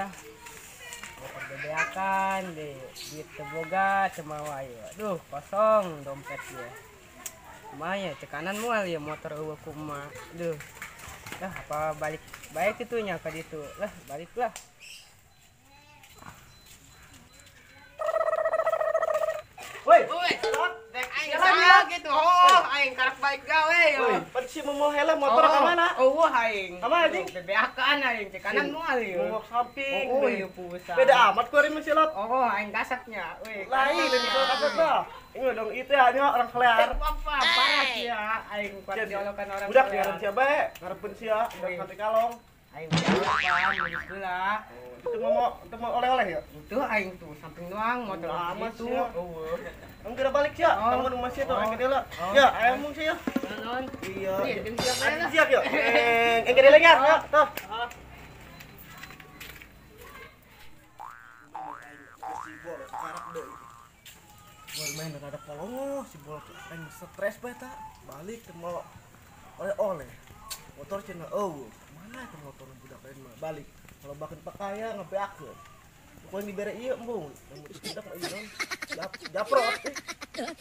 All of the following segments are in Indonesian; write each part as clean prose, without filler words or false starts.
lah. Perbedakan deh, duit teboga cuma wae. Aduh, kosong dompetnya. Lumayan cekanan mual ya motor eueuh kumaha. Aduh. Lah apa balik baik itunya ka ditu. Lah baliklah. Woi, Dek aing salah gitu. Oh, aing karek balik gawe yo. woi, pan si mau helm motor ka mana? Oh, aing. Ka mana, Ding? Bebeakan aing cekanan mual yo. Mau samping. Oh, weh. iya pusat. Beda amat ku ari mah silot. Oh, aing kasatnya. Weh, Lain ini soal kasat bah. Ini dong itu ya nya orang solear. Apa parah sih ya aing kuat diolokan orang. Budak diaran sia bae, ngarepeun sia udah sampai kalong. Aing diolokan geus heula. Itu mau oleh-oleh ya? Itu aing tuh samping doang motor Lama itu. sih ya. Eueuh. Ang kira balik sia, Oh. tanggung masih tuh Oh. ang gede lah. Oh. Ya, aya mung sia. Naon? Iya. Iya, jeung siap Anjing lah. siap ya. Ang gede lagi ya. Tuh. Main ada kolong si bola pengen stres bae ta. Balik ke mau oleh-oleh. Motor cenah mana tuh motor budak lain mah balik. Kalau bahkan pakaya ngabeakeun. Pokoknya dibere ieu embung. Yang sekitar ieu non. Japro.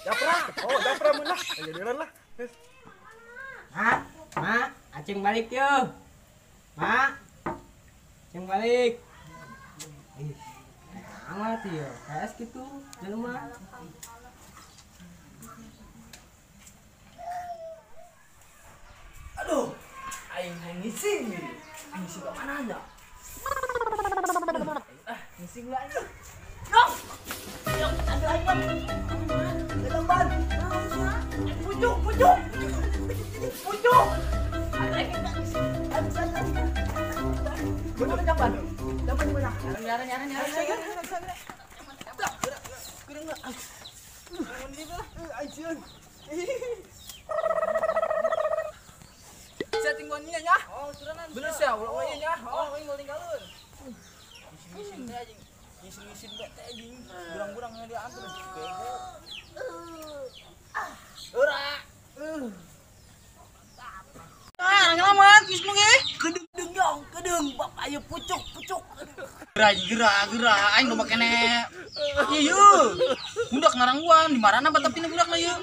Japra. Oh, japra mun lah. Ayo jalan lah. Ma, acing balik yo. Ma. Acing balik. Ih. Amat yo. Kayak gitu jelema. Aduh, aing ngising nih. Aing ngisi ke mana nya? Ngising lah aing. Yok. Yok, ambil aing bang. Datang ban. Pucuk. Pucuk. Ada aing enggak ngisi. Gimana jamban? Jamban di mana? Nyara. Kurang enggak? Anjir. Setting nya nya. Oh, suranan. Bener sih, ulah ieu nya. Oh, aing tinggalin. Ngisin teh anjing. Ngisin teh anjing. Burang-burang yang diantar bego. Ura. Ngelamat geus mah ge. Kedeng bap ayo pucuk. Gerak aing loba kene. Ieu. Budak ngarangguan di marana batapina budak na ieu.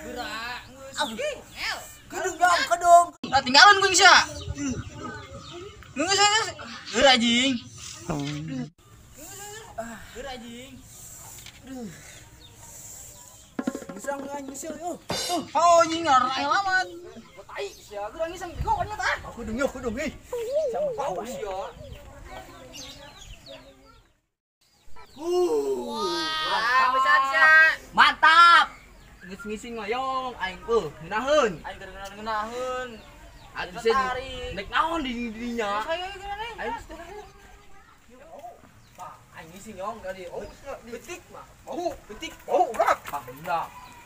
Gerak. El. Kedeng. Lah tinggalin gue bisa. Geus. Geura anjing. Gerak anjing. Ngisang ngisil yo. Oh anjing ngelamat. Tai sia gerak ngisang kok nya tah. Aku deng euy. Sama bau sia. Mantap. Geus ngising mah yong aing ngeunaheun. Aing ngeunaheun. Atuh bisa nek naon di dinya. Saya gimana nih? Aing Aing ngisi nyong tadi. Oh, betik mah. Betik. Oh, urak.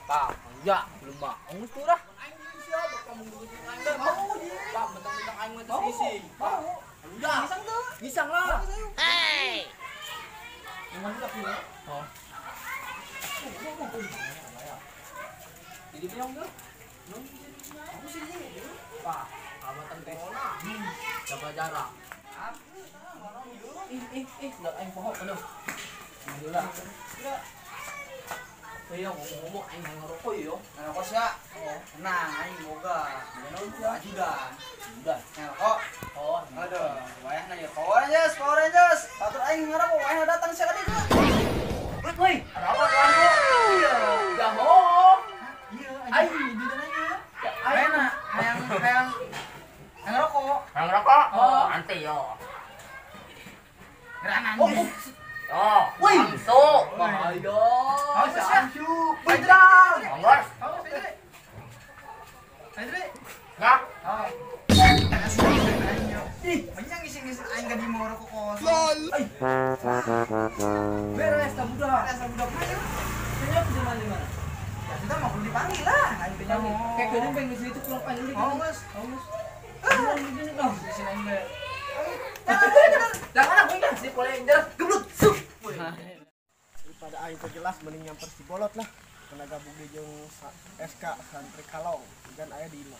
Pak, ya, belum mah. Angus tuh dah. Aing ngisi apa kamu ngisi aing dah. Pak, mentang-mentang aing mah terus ngisi. Udah. Ngisang tuh. Ngisang lah. Hey. Yang udah punya. Oh. Jadi nyong tuh. Aku sini. Pak, abatan corona. Jaga jarak. Enggak aing pohon aduh. Alhamdulillah. Iya ngomong aing ngerokok yo. Ngerokok sia. Oh, nah aing boga. Bener sia ajudan. Udah, ngerokok. Oh, aduh, wayahna ya. Power Rangers. Patur aing ngerokok wayahna datang sia tadi. Woi, ada apa kamu? Iya, jaho. Iya, aing di dananya. Aing hayang ngerokok. Ngerokok? Oh. Nanti yo. Geranan. Oh, Wih, masuk. Bahaya. Asyuk. Bajrang. Bangos. Ya. Ih, banyak ngisi-ngisi aing ka di mau rokok kosong. Beres ta budak. Ayo. Penyok di mana? Ya kita mau perlu dipanggil lah. Aing penyok. Kayak geuning pengen ngisi itu pulang panggil di. Oh, Mas. Begini dong. Di sini aing. Jangan aku ingat si Power Rangers gebluk. Sup. Daripada aing teh jelas mending nyamper si bolot lah. Kena gabung di jeung SK Santri Kalong dan aya di imah.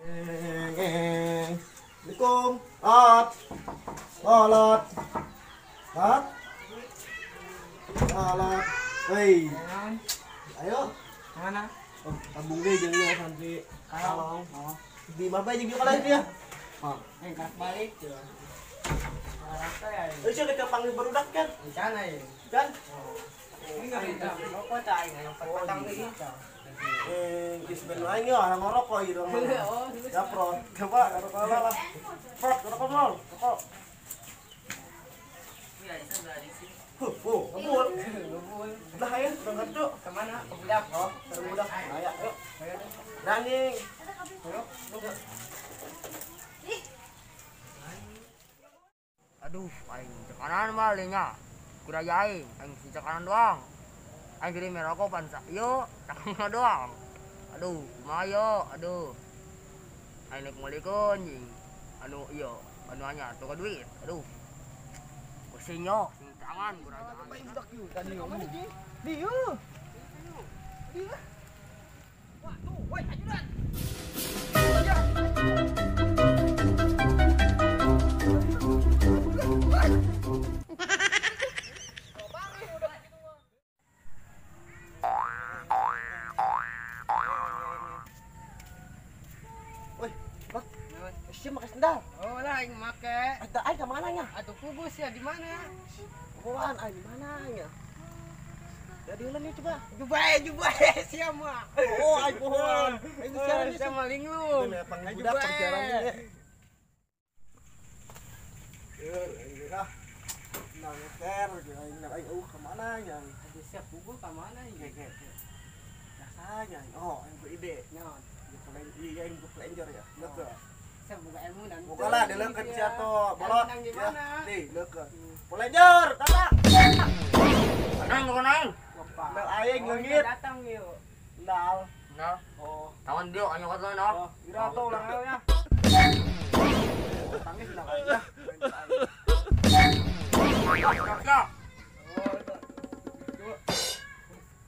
Assalamualaikum. Lot. Oh, lot. Lot. Ah, lot. Hei. Ayo. Mana? Oh, tabung deh jengnya nanti. Kalau oh, Di mana jeung kalau dia? Oh. karak balik tuh. Rasa ya. Euy, ke panggil barudak kan? Rencana ya. Kan? Ini enggak bisa. Rokok cai yang petang gitu. Isben lain ya orang ngerokok gitu. Oh, Ya, Pro. Coba rokok lah. Pro, rokok nol. Rokok. iya itu dari sini. Ngebul. Ngebul. Dah ya, udah ngerti. Kemana? Ke budak oh. Udah. Ayo, yuk. Running. Aduh, aing tekanan mah linya. Kurayain, aing si tekanan doang. Aing kirim merokok pansa. Yo, tekanan doang. Aduh, kumaha yo? Aduh. Aing nek mulikeun jeung anu ieu, anu anyar tuh duit. Aduh. Pusing yo, sing tangan kurayain. Tadi ngomong. Dia. Woi, Bak. Siapa makan sendal? Oh lah yang make. Ada ai ke mananya? Atuh kubus ya di mana? Bukan ai di mananya? Jadi ulan nih coba. Jubae siapa? Oh, ai pohon. Ini siaran nih. Sama linglung. Ini panggil budak siaran nih. Ini lah. Nah, ngeter, ai kemana ya? Ada siap kubus ke mana ya? Biasanya, oh, yang beride. Nyaon. Iya, yang Ranger ya. Leke. Saya buka ilmu dan Buka lah, di leket siato. Bolot. Yang gimana? Nih, leke. Ranger, datang. Nang bukan aing. Dal aing leungit. Datang yuk. Dal. Nah, Oh, tawan dia anya wat lah noh. kira tuh ulang aja. Tangis ulang aja. Ya,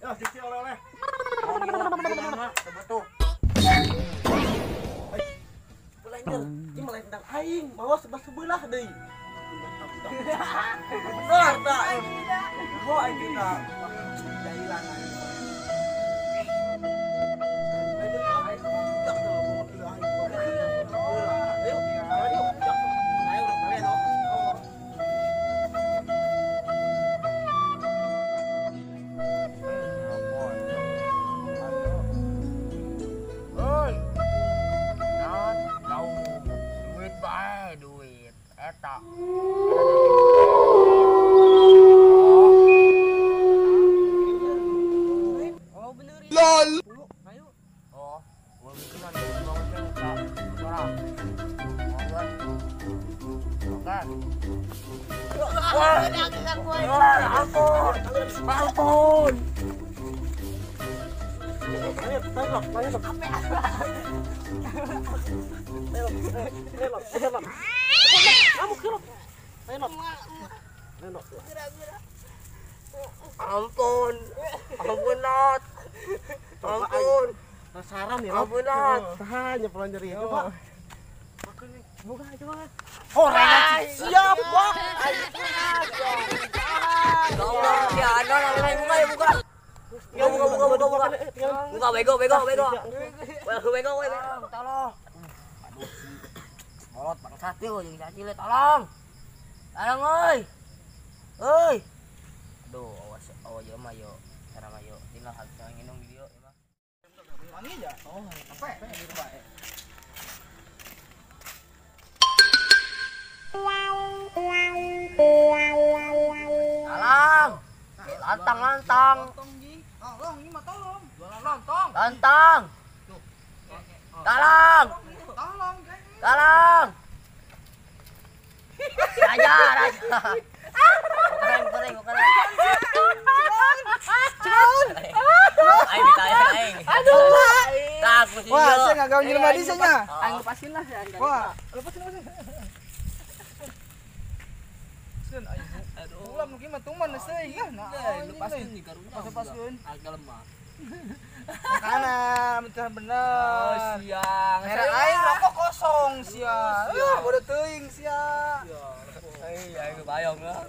Ya, sisi oleh-oleh. mau dia mah sebetul. Ranger, ini malah tentang aing, bawa sebelah deui. Benar tak? Oh, aing kita. Jailan aing. Oi. Nah, tahu duit bae duit. Eta. Oh bener ya. LOL. Ayo. Oh, gua bikin nanti bangun kan suara. Oke. Ampun. Ampun. Ampun, Nat. Ampun. Saran ya, Ampun, Nat. hanya pelonjari coba. Buka coba. Oh, siap, Bang. Tolong ya, ada orang buka ya buka. Ya buka. Buka bego. Tolong. Aduh si bolot bangsat yo jeung cacile tolong. Tolong euy. Euy. Aduh, awas aja mah yo. Cara mah yo. Dina habis nginum video ya mah. Wangi aja. Oh, apa? Gitu bae. Talang. Lantang. Tolong ini mah tolong. Lantang. Talang. Talang. Raja. Bukan. Aing ditanya aing. Aduh. Takut Wah, juga. saya enggak gaul di rumah di sana. Oh. Aing lepasin lah ya. Wah, lepasin. Sun, aduh. Ulah mungkin mah tuman seuing lah. Nah, Lepasin di karunya. Paskeun. Agak lemah. Makanan bener. Oh, siang. Mere aing rokok kosong sia. Sia. Bodo teuing sia. Ya, Aing bayong lah.